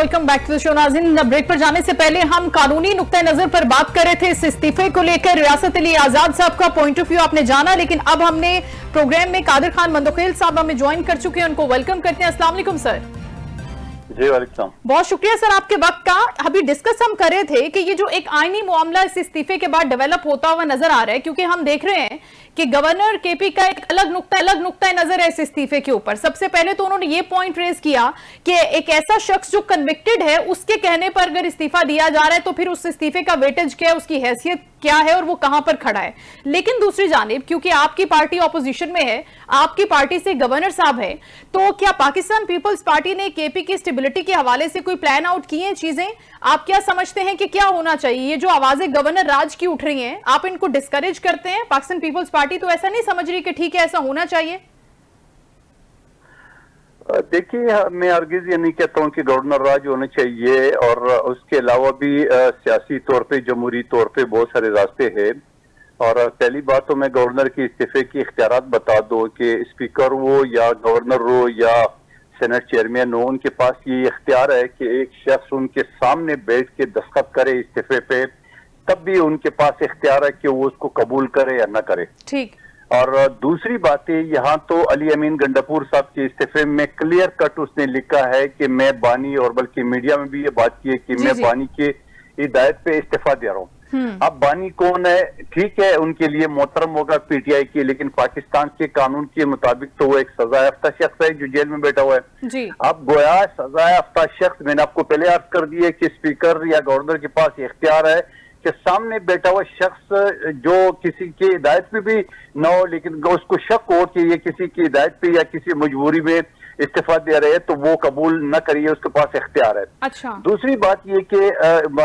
Welcome back to the show. नाज़रीन, break पर जाने से पहले हम कानूनी नुक्ता नजर पर बात कर रहे थे इस इस्तीफे को लेकर। रियासत अली आजाद साहब का पॉइंट ऑफ व्यू आपने जाना, लेकिन अब हमने प्रोग्राम में कादिर खान मंदोखेल साहब हमें ज्वाइन कर चुके हैं, उनको वेलकम करते हैं। अस्सलाम वालेकुम सर। जी वालेकुम। बहुत शुक्रिया सर आपके वक्त का। अभी डिस्कस हम कर रहे थे कि ये जो एक आईनी मामला इस इस्तीफे के बाद डेवलप होता हुआ नजर आ रहा है, क्योंकि हम देख रहे हैं कि गवर्नर केपी का एक अलग नुक्ता नजर है इस इस्तीफे के ऊपर। सबसे पहले तो उन्होंने ये पॉइंट रेज किया कि एक ऐसा शख्स जो कन्विक्टेड है उसके कहने पर अगर इस्तीफा दिया जा रहा है तो फिर उस इस्तीफे का वेटेज क्या है, उसकी हैसियत क्या है और वो कहां पर खड़ा है। लेकिन दूसरी जानिब, क्योंकि आपकी पार्टी ऑपोजिशन में है, आपकी पार्टी से गवर्नर साहब है, तो क्या पाकिस्तान पीपल्स पार्टी ने केपी की स्टेबिलिटी के हवाले से कोई प्लान आउट किए हैं चीजें? आप क्या समझते हैं कि क्या होना चाहिए? ये जो आवाजें गवर्नर राज की उठ रही हैं, आप इनको डिस्करेज करते हैं? पाकिस्तान पीपल्स पार्टी तो ऐसा नहीं समझ रही कि ठीक है ऐसा होना चाहिए? देखिए, मैं अर्गिज ये नहीं कहता हूँ कि गवर्नर राज होने चाहिए, और उसके अलावा भी सियासी तौर पे, जमहूरी तौर पे बहुत सारे रास्ते हैं। और पहली बात तो मैं गवर्नर के इस्तीफे की इख्तियारात बता दूं कि स्पीकर हो या गवर्नर हो या सेनेट चेयरमैन हो, उनके पास ये इख्तियार है कि एक शख्स उनके सामने बैठ के दस्तखत करे इस्तीफे पे, तब भी उनके पास इख्तियार है कि वो उसको कबूल करे या ना करे। ठीक। और दूसरी बात है, यहाँ तो अली अमीन गंडापुर साहब के इस्तीफे में क्लियर कट उसने लिखा है कि मैं बानी, और बल्कि मीडिया में भी ये बात की है कि मैं बानी के हिदायत पे इस्तीफा दे रहा हूँ। अब बानी कौन है? ठीक है, उनके लिए मोहतरम होगा पीटीआई की, लेकिन पाकिस्तान के कानून के मुताबिक तो वो एक सजा याफ्ता शख्स है जो जेल में बैठा हुआ है जी। अब गोया सजा याफ्ता शख्स, मैंने आपको पहले अर्ज कर दिया कि स्पीकर या गवर्नर के पास इख्तियार है कि सामने बैठा हुआ शख्स जो किसी की हिदायत पे भी न हो, लेकिन उसको शक हो कि ये किसी की हिदायत पे या किसी मजबूरी में इस्तीफा दे रहे हैं, तो वो कबूल न करिए, उसके पास इख्तियार है। अच्छा। दूसरी बात ये कि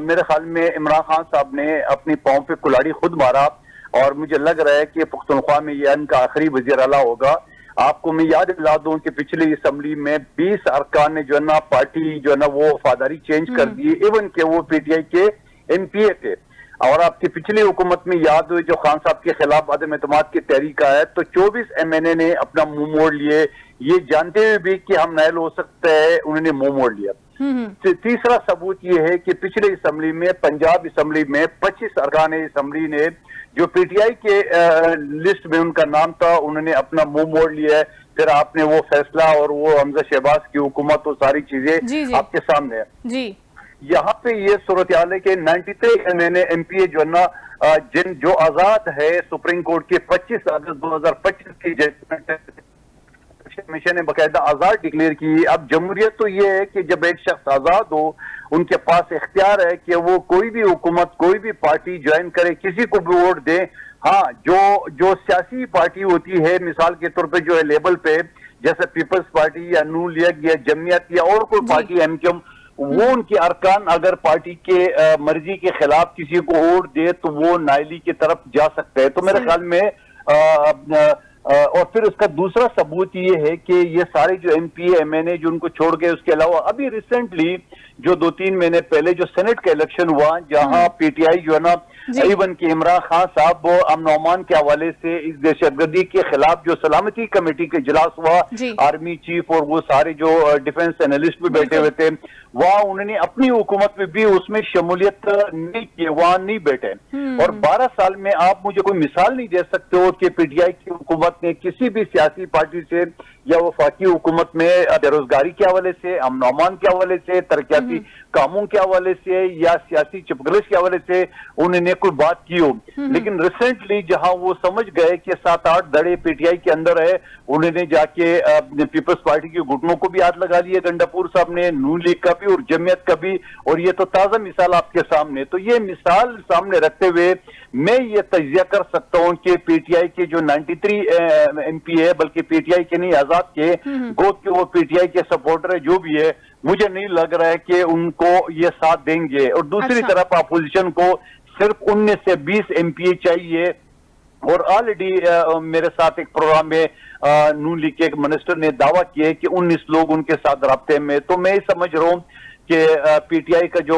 मेरे ख्याल में इमरान खान साहब ने अपनी पांव पे कुल्हाड़ी खुद मारा, और मुझे लग रहा है कि पुख्तनख्वा में ये इनका आखिरी वज़ीर आला होगा। आपको मैं याद दिला दूं कि पिछली असम्बली में 20 अरकान ने जो है ना पार्टी जो है ना वो वफादारी चेंज कर दी, इवन के वो पीटीआई के एमपीए थे। और आपकी पिछली हुकूमत में याद हुई जो खान साहब के खिलाफ अदम एतमाद की तहरीक है, तो 24 एमएनए ने अपना मुंह मोड़ लिए, ये जानते हुए भी कि हम नायल हो सकते हैं, उन्होंने मुंह मोड़ लिया। तीसरा सबूत ये है कि पिछले असम्बली में, पंजाब असम्बली में 25 अरकान असम्बली ने जो पीटीआई के लिस्ट में उनका नाम था, उन्होंने अपना मुंह मोड़ लिया है। फिर आपने वो फैसला और वो हमजा शहबाज की हुकूमत, वो सारी चीजें आपके सामने है जी। यहाँ पे ये सूरत हाल है कि 93 एमएनए एमपीए जो है ना जो आजाद है सुप्रीम कोर्ट के 25 अगस्त 2025 की जजमेंट कमीशन ने बाकायदा आजाद डिक्लेयर की। अब जमहूरियत तो ये है कि जब एक शख्स आजाद हो, उनके पास इख्तियार है कि वो कोई भी हुकूमत, कोई भी पार्टी ज्वाइन करे, किसी को भी वोट दे। हाँ, जो सियासी पार्टी होती है, मिसाल के तौर पे जो है लेवल पे, जैसे पीपल्स पार्टी या नून लीग या जमीयत या और कोई पार्टी एमक्यूएम, वो उनके अरकान अगर पार्टी के मर्जी के खिलाफ किसी को वोट दे तो वो नायली की तरफ जा सकते हैं। तो मेरे ख्याल में और फिर उसका दूसरा सबूत ये है कि ये सारे जो एमपीए एमएनए जो उनको छोड़ गए, उसके अलावा अभी रिसेंटली जो 2-3 महीने पहले जो सेनेट का इलेक्शन हुआ, जहां पीटीआई जो है ना, इवन कि इमरान खान साहब अमन ओमान के हवाले से इस दहशतगर्दी के खिलाफ जो सलामती कमेटी के इजलास हुआ, आर्मी चीफ और वो सारे जो डिफेंस एनालिस्ट भी बैठे हुए थे, वहां उन्होंने अपनी हुकूमत में भी उसमें शमूलियत नहीं की, वहां नहीं बैठे। और 12 साल में आप मुझे कोई मिसाल नहीं दे सकते हो कि पीटीआई की हुकूमत ने किसी भी सियासी पार्टी से या वफाकी हुकूमत में बेरोजगारी के हवाले से, अमन ओमान के हवाले से, तरक्याती कामों के हवाले से या सियासी चपगलिश के हवाले से उन्होंने कोई बात की हो। लेकिन रिसेंटली जहां वो समझ गए कि 7-8 दड़े पीटीआई के अंदर है, उन्होंने जाके पीपल्स पार्टी के घुटनों को भी हाथ लगा लिए गंडापुर साहब ने, नून लीग का भी और जमीयत का भी, और ये तो ताजा मिसाल आपके सामने। तो ये मिसाल सामने रखते हुए मैं ये तजिया कर सकता हूं कि पीटीआई के जो 93 एमपी है, बल्कि पीटीआई के नहीं आजाद के, गोद के वो पीटीआई के सपोर्टर है, जो भी है, मुझे नहीं लग रहा है कि उनको ये साथ देंगे। और दूसरी तरफ अपोजिशन को सिर्फ 19 से 20 एमपीए चाहिए। और ऑलरेडी मेरे साथ एक प्रोग्राम में नून लीग के एक मिनिस्टर ने दावा किया कि 19 लोग उनके साथ राब्ते में। तो मैं समझ रहा हूं कि पीटीआई का जो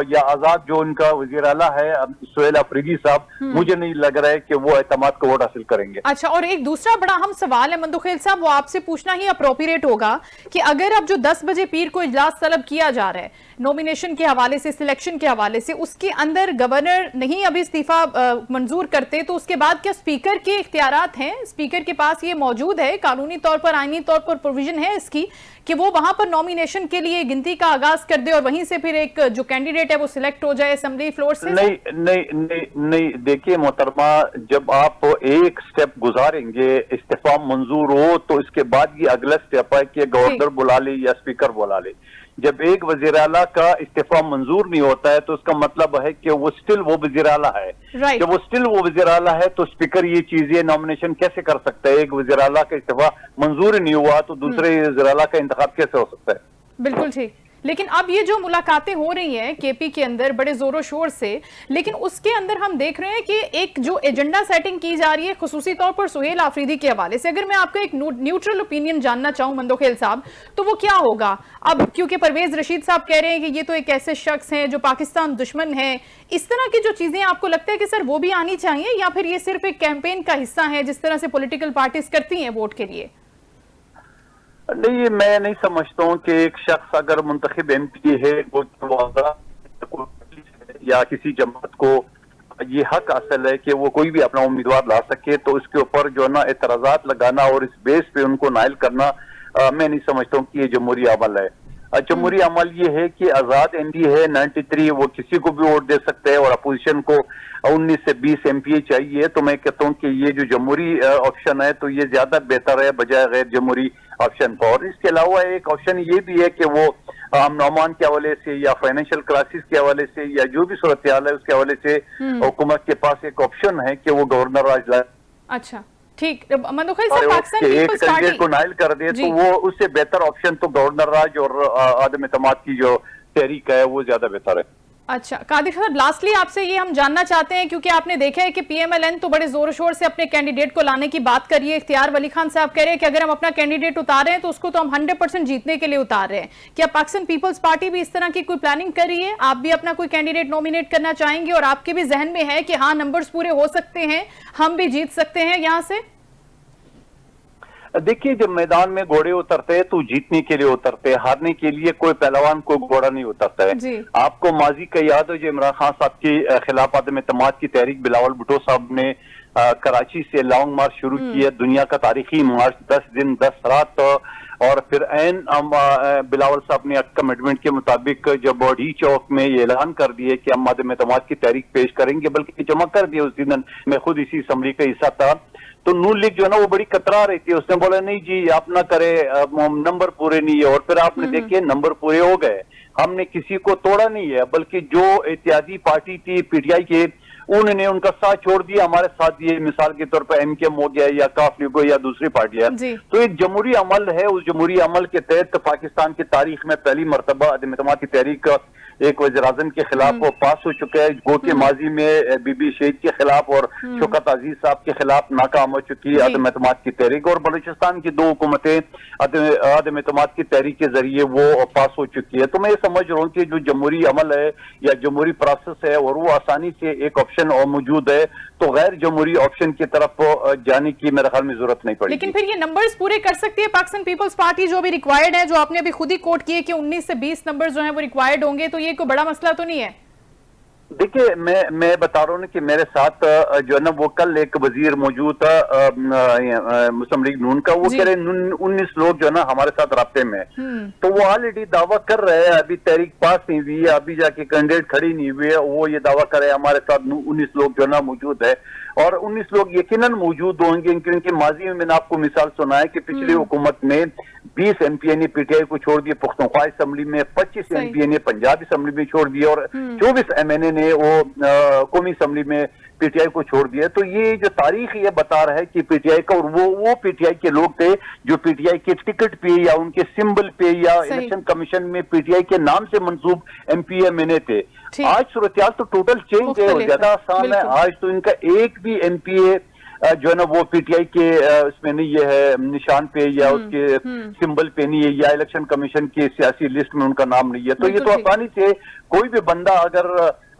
या आजाद जो उनका वजीर आला है सुहेल अफरीदी साहब, मुझे नहीं लग रहा है कि वो एतमाद का वोट हासिल करेंगे। अच्छा, और एक दूसरा बड़ा अहम सवाल है मंदुखेल साहब, वो आपसे पूछना ही अप्रोप्रिएट होगा कि अगर अब जो 10 बजे पीर को इजलास तलब किया जा रहा है नॉमिनेशन के हवाले से, सिलेक्शन के हवाले से, उसके अंदर गवर्नर नहीं अभी इस्तीफा मंजूर करते, तो उसके बाद क्या स्पीकर के इख्तियारात हैं? स्पीकर के पास ये मौजूद है, कानूनी तौर पर, आईनी तौर पर प्रोविजन है इसकी कि वो वहां पर नॉमिनेशन के लिए गिनती का आगाज कर दे और वहीं से फिर एक जो कैंडिडेट है वो सिलेक्ट हो जाए असेंबली फ्लोर से? नहीं नहीं नहीं नहीं, देखिए मोहतरमा, जब आप एक स्टेप गुजारेंगे, इस्तीफा मंजूर हो, तो इसके बाद ये अगला स्टेप है कि गवर्नर बुला ले या स्पीकर बुला ले। जब एक वजीर आला का इस्तीफा मंजूर नहीं होता है तो उसका मतलब है कि वो स्टिल वो वजीर आला है। जब वो स्टिल वो वजीर आला है तो स्पीकर ये चीजें नॉमिनेशन कैसे कर सकता है? एक वजीर आला का इस्तीफा मंजूर नहीं हुआ तो दूसरे वजीर आला का इंतखाब कैसे हो सकता है? बिल्कुल ठीक। लेकिन अब ये जो मुलाकातें हो रही हैं केपी के अंदर बड़े जोरों शोर से, लेकिन उसके अंदर हम देख रहे हैं कि एक जो एजेंडा सेटिंग की जा रही है खुसूसी तौर पर सुहेल आफरीदी के हवाले से, अगर मैं आपका एक न्यूट्रल ओपिनियन जानना चाहूं मंदोखेल साहब, तो वो क्या होगा? अब क्योंकि परवेज रशीद साहब कह रहे हैं कि ये तो एक ऐसे शख्स हैं जो पाकिस्तान दुश्मन है, इस तरह की जो चीजें आपको लगता है कि सर वो भी आनी चाहिए, या फिर ये सिर्फ एक कैंपेन का हिस्सा है जिस तरह से पॉलिटिकल पार्टीज करती हैं वोट के लिए? नहीं, मैं नहीं समझता हूँ कि एक शख्स अगर मुंतखब एमपी है या किसी जमात को ये हक हासिल है कि वो कोई भी अपना उम्मीदवार ला सके, तो उसके ऊपर जो है ना एतराजात लगाना और इस बेस पे उनको नाइल करना, मैं नहीं समझता हूँ कि ये जमहूरी अमल है। जमहूरी अमल ये है कि आजाद एमपी है 93, वो किसी को भी वोट दे सकते हैं और अपोजिशन को 19 से 20 एमपी चाहिए। तो मैं कहता हूँ कि ये जो जमहूरी ऑप्शन है तो ये ज्यादा बेहतर है बजाय गैर जमहूरी ऑप्शन का। और इसके अलावा एक ऑप्शन ये भी है कि वो नौमान के हवाले से या फाइनेंशियल क्राइसिस के हवाले से या जो भी सूरत हाल है उसके हवाले से हुकूमत के पास एक ऑप्शन है कि वो गवर्नर राज लाए। अच्छा ठीक, मंदोखेल साहब, पाकिस्तान पीपल्स पार्टी को नाइल कर दे तो वो उससे बेहतर ऑप्शन तो गवर्नर राज और आदम एतमाद की जो तहरीक है वो ज्यादा बेहतर है। अच्छा कादिर साहब, लास्टली आपसे ये हम जानना चाहते हैं, क्योंकि आपने देखा है कि पीएमएलएन तो बड़े जोर शोर से अपने कैंडिडेट को लाने की बात कर रही है। इख्तियार वली खान साहब कह रहे हैं कि अगर हम अपना कैंडिडेट उतार रहे हैं तो उसको तो हम 100% जीतने के लिए उतार रहे हैं। क्या पाकिस्तान पीपल्स पार्टी भी इस तरह की कोई प्लानिंग कर रही है? आप भी अपना कोई कैंडिडेट नॉमिनेट करना चाहेंगे और आपके भी जहन में है कि हाँ नंबर्स पूरे हो सकते हैं, हम भी जीत सकते हैं यहाँ से? देखिए, जब मैदान में घोड़े उतरते हैं तो जीतने के लिए उतरते हैं, हारने के लिए कोई पहलवान को घोड़ा नहीं उतरता है। आपको माजी का याद हो जो इमरान खान साहब के खिलाफ आदम एतमाद की तहरीक बिलावल भुट्टो साहब ने कराची से लॉन्ग मार्च शुरू की है, दुनिया का तारीखी मार्च 10 दिन 10 रात, और फिर एन बिलावल साहब ने कमिटमेंट के मुताबिक जब डी चौक में ये ऐलान कर दिए कि हम आदम एतमाद की तहरीक पेश करेंगे, बल्कि जमा कर दिया उस दिन, मैं खुद इसी असम्बली का हिस्सा था, तो नून लीग जो है ना वो बड़ी कतरा रही थी। उसने बोला नहीं जी आप ना करे, नंबर पूरे नहीं है, और फिर आपने देखे नंबर पूरे हो गए। हमने किसी को तोड़ा नहीं है, बल्कि जो इत्यादी पार्टी थी पीटीआई के, उन्होंने उनका साथ छोड़ दिया, हमारे साथ ये मिसाल के तौर पर एमकेएम हो गया या काफ लीग हो या दूसरी पार्टियां। तो एक जमहूरी अमल है, उस जमहूरी अमल के तहत पाकिस्तान की तारीख में पहली मरतबा आदम एतमाद की तहरीक एक वज़ीर-ए-आज़म के खिलाफ वो पास हो चुका है, गो के माजी में बीबी शहीद के खिलाफ और शौकत अजीज साहब के खिलाफ नाकाम हो चुकी है आदम एतमाद की तहरीक, और बलूचिस्तान की दो हुकूमतें आदम एतमाद की तहरीक के जरिए वो पास हो चुकी है। तो मैं ये समझ रहा हूँ कि जो जमहूरी अमल है या जमहूरी प्रोसेस है और वो आसानी से एक ऑप्शन और मौजूद है, तो गैर जमहूरी ऑप्शन की तरफ जाने की मेरे ख्याल में जरूरत नहीं पड़ेगी। लेकिन फिर ये नंबर्स पूरे कर सकती है पाकिस्तान पीपल्स पार्टी जो भी रिक्वायर्ड है, जो आपने अभी खुद ही कोट किए कि 19 से 20 नंबर जो है वो रिक्वायर्ड होंगे, तो ये कोई बड़ा मसला तो नहीं है? देखिए, मैं बता रहा हूँ कि मेरे साथ जो है ना वो कल एक वजीर मौजूद था मुस्लिम लीग नून का, वो कह रहे 19 लोग जो है ना हमारे साथ राब्ते में, तो वो ऑलरेडी दावा कर रहे हैं, अभी तहरीक पास नहीं हुई है, अभी जाके कैंडिडेट खड़ी नहीं हुई है, वो ये दावा कर रहे हैं हमारे साथ 19 लोग जो है ना मौजूद है, और 19 लोग यकीनन मौजूद होंगे, क्योंकि माजी में मैंने आपको मिसाल सुना है कि पिछली हुकूमत में 20 एमपीए ने पीटीआई को छोड़ दिए पुख्तनख्वा असम्बली में, 25 एमपीए ने पंजाब असम्बली में छोड़ दिए और 24 एमएनए ने वो कौमी असम्बली में पीटीआई को छोड़ दिया। तो ये जो तारीख ये बता रहा है कि पीटीआई का, और वो पीटीआई के लोग थे जो पीटीआई के टिकट पे या उनके सिंबल पे या इलेक्शन कमीशन में पीटीआई के नाम से मंसूब एमपीए थे। आज सूरत तो टोटल चेंज है और ज्यादा आसान है। आज तो इनका एक भी एमपीए जो है ना वो पीटीआई के इसमें नहीं ये है निशान पे या उसके सिंबल पे नहीं है या इलेक्शन कमीशन की सियासी लिस्ट में उनका नाम नहीं है, तो ये तो आसानी से कोई भी बंदा अगर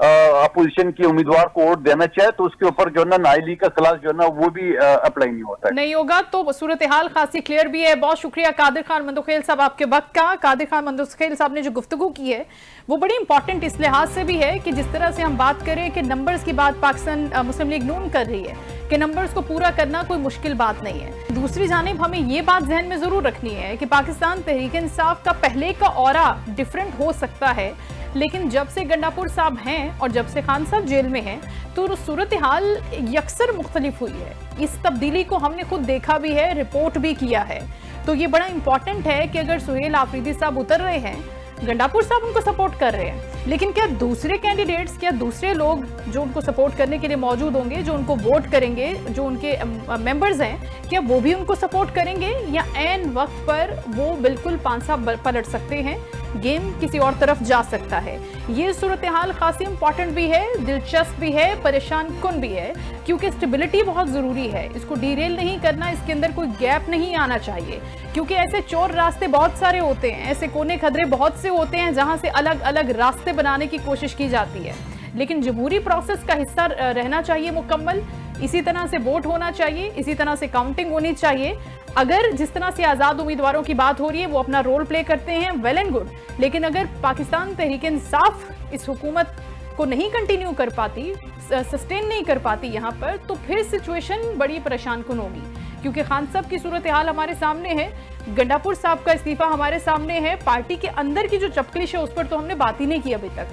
अपोजिशन के उम्मीदवार को वोट देना चाहे तो उसके ऊपर जो है ना नाइली का क्लास जो है ना वो भी अप्लाई नहीं होता है, नहीं होगा। तो सूरत हाल खासी क्लियर भी है। बहुत शुक्रिया कादिर खान मंदोखेल साहब आपके वक्त का। कादिर खान मंदोखेल साहब ने जो गुफ्तगू की है वो बड़ी इंपॉर्टेंट इस लिहाज से भी है कि जिस तरह से हम बात करें कि नंबर्स की बात पाकिस्तान मुस्लिम लीग नून कर रही है कि नंबर्स को पूरा करना कोई मुश्किल बात नहीं है। दूसरी जानिब हमें ये बात जहन में जरूर रखनी है कि पाकिस्तान तहरीक इंसाफ का पहले का ऑरा डिफरेंट हो सकता है, लेकिन जब से गंडापुर साहब हैं और जब से खान साहब जेल में हैं तो सूरत हाल यकसर मुख्तलिफ हुई है। इस तब्दीली को हमने खुद देखा भी है, रिपोर्ट भी किया है। तो ये बड़ा इंपॉर्टेंट है कि अगर सुहेल आफरीदी साहब उतर रहे हैं, गंडापुर साहब उनको सपोर्ट कर रहे हैं, लेकिन क्या दूसरे कैंडिडेट्स, क्या दूसरे लोग जो उनको सपोर्ट करने के लिए मौजूद होंगे, जो उनको वोट करेंगे, जो उनके मेंबर्स हैं, क्या वो भी उनको सपोर्ट करेंगे या ऐन वक्त पर वो बिल्कुल पांसा पलट सकते हैं, गेम किसी और तरफ जा सकता है। ये सूरत हाल खासी इंपॉर्टेंट भी है, दिलचस्प भी है, परेशान कुन भी है, क्योंकि स्टेबिलिटी बहुत जरूरी है। इसको डीरेल नहीं करना, इसके अंदर कोई गैप नहीं आना चाहिए, क्योंकि ऐसे चोर रास्ते बहुत सारे होते हैं, ऐसे कोने खदरे बहुत से होते हैं जहां से अलग अलग रास्ते बनाने की कोशिश की जाती है। लेकिन जमहूरी प्रोसेस का हिस्सा रहना चाहिए मुकम्मल, इसी तरह से वोट होना चाहिए, इसी तरह से काउंटिंग होनी चाहिए। अगर जिस तरह से आज़ाद उम्मीदवारों की बात हो रही है वो अपना रोल प्ले करते हैं, वेल एंड गुड, लेकिन अगर पाकिस्तान तहरीक इंसाफ इस हुकूमत को नहीं कंटिन्यू कर पाती, सस्टेन नहीं कर पाती यहाँ पर, तो फिर सिचुएशन बड़ी परेशान कुन होगी। क्योंकि खान साहब की सूरत हाल हमारे सामने है, गंडापुर साहब का इस्तीफा हमारे सामने है, पार्टी के अंदर की जो चपकलिश है उस पर तो हमने बात ही नहीं की अभी तक,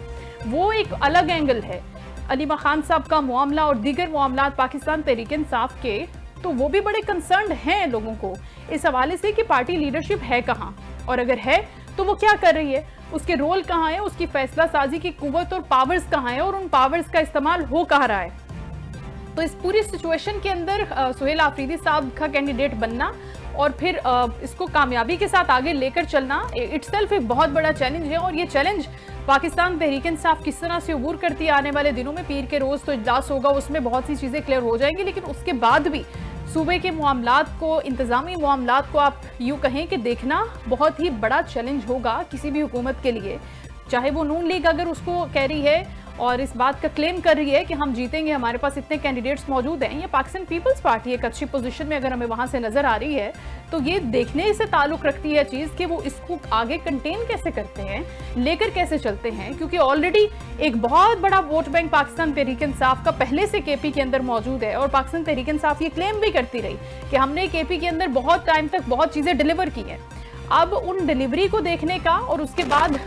वो एक अलग एंगल है। अलीमा खान साहब का मामला और दीगर मामला पाकिस्तान तहरीक इंसाफ के, तो वो भी बड़े कंसर्न हैं लोगों को इस हवाले से कि पार्टी लीडरशिप है कहाँ, और अगर है तो वो क्या कर रही है, उसके रोल कहाँ है, उसकी फैसला साजी की कुव्वत और पावर्स कहाँ है, और उन पावर्स का इस्तेमाल हो कहाँ रहा है। तो इस पूरी सिचुएशन के अंदर सुहेल आफरीदी साहब का कैंडिडेट बनना और फिर इसको कामयाबी के साथ आगे लेकर चलना इटसेल्फ एक बहुत बड़ा चैलेंज है। और ये चैलेंज पाकिस्तान तहरीक इंसाफ किस तरह से अबूर करती है आने वाले दिनों में, पीर के रोज तो इजलास होगा, उसमें बहुत सी चीज़ें क्लियर हो जाएंगी, लेकिन उसके बाद भी सूबे के मामलात को, इंतजामी मामलात को आप यूँ कहें कि देखना बहुत ही बड़ा चैलेंज होगा किसी भी हुकूमत के लिए। चाहे वो नून लीग अगर उसको कह रही है और इस बात का क्लेम कर रही है कि हम जीतेंगे, हमारे पास इतने कैंडिडेट्स मौजूद हैं, या पाकिस्तान पीपल्स पार्टी एक अच्छी पोजीशन में अगर हमें वहां से नजर आ रही है, तो ये देखने से ताल्लुक रखती है चीज़ कि वो इसको आगे कंटेन कैसे करते हैं, लेकर कैसे चलते हैं। क्योंकि ऑलरेडी एक बहुत बड़ा वोट बैंक पाकिस्तान तहरीक इंसाफ का पहले से केपी के अंदर मौजूद है, और पाकिस्तान तहरीक इंसाफ ये क्लेम भी करती रही कि हमने केपी के अंदर बहुत टाइम तक बहुत चीज़ें डिलीवर की हैं। अब उन डिलीवरी को देखने का और उसके बाद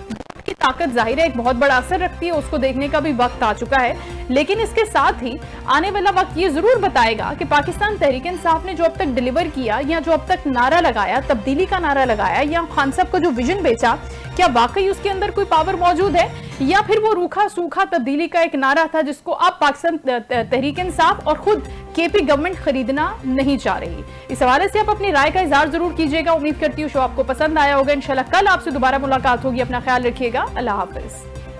की ताकत जाहिर है एक बहुत बड़ा असर रखती है, उसको देखने का भी वक्त आ चुका है। लेकिन इसके साथ ही आने वाला वक्त ये जरूर बताएगा कि पाकिस्तान तहरीक इंसाफ ने जो अब तक डिलीवर किया, या जो अब तक नारा लगाया, तब्दीली का नारा लगाया, या खान साहब का जो विजन बेचा, क्या वाकई उसके अंदर कोई पावर मौजूद है, या फिर वो रूखा सूखा तब्दीली का एक नारा था जिसको अब पाकिस्तान तहरीक इंसाफ और खुद केपी गवर्नमेंट खरीदना नहीं चाह रही। इस हवाले से आप अपनी राय का इजहार जरूर कीजिएगा। उम्मीद करती हूँ शो आपको पसंद आया होगा। इंशाल्लाह कल आपसे दोबारा मुलाकात होगी। अपना ख्याल रखिएगा। अल्लाह हाफिज।